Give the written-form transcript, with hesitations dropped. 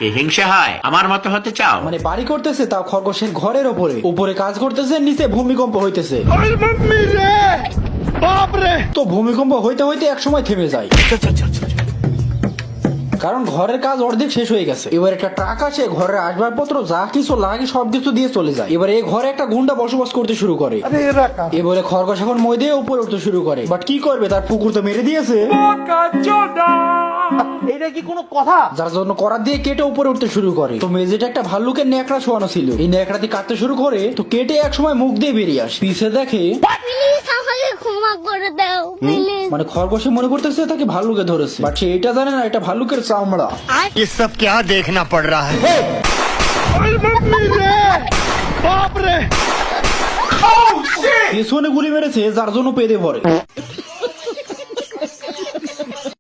কি হিংসা হয়? আমার মতো হতে চাও? মানে বাড়ি করতেছে তাও খরগোশের ঘরের ওপরে, উপরে কাজ করতেছে, নিচে ভূমিকম্প হইতেছে। তো ভূমিকম্প হইতে হইতে এক সময় থেমে যায়, কারণ ঘরের কাজ অর্ধেক শেষ হয়ে গেছে। এবার একটা ট্রাক আসে, ঘরের আসবাবপত্র যা কিছু লাগে সবকিছু দিয়ে চলে যায়। এবার এই ঘরে একটা গুন্ডা বসবাস করতে শুরু করে। এবারে খরগোশ এখন মই দিয়ে উপরে উঠতে শুরু করে, বাট কি করবে, তার পুকুর তো মেরে দিয়েছে। এটা কি কোনো কথা? যার জন্য করার দিয়ে কেটে উপরে উঠতে শুরু করে। তো মেঝেটা একটা ভাল্লুকের ন্যাকড়া শোয়ানো ছিল, এই ন্যাকড়া দিয়ে কাটতে শুরু করে। তো কেটে এক সময় মুখ দিয়ে বেরিয়ে আসে, পিছে দেখে প্লিজ আমাকে ক্ষমা করে দাও প্লিজ। মানে খরগোশে মনে করতেছে তাকে ভাল্লুকে ধরেছে, বাট সে এটা জানে না এটা ভাল্লুকের চামড়া। ये सब क्या देखना पड़ रहा है? পেছনে গুলি মেরেছে, যার জন্য পেদে পড়ে।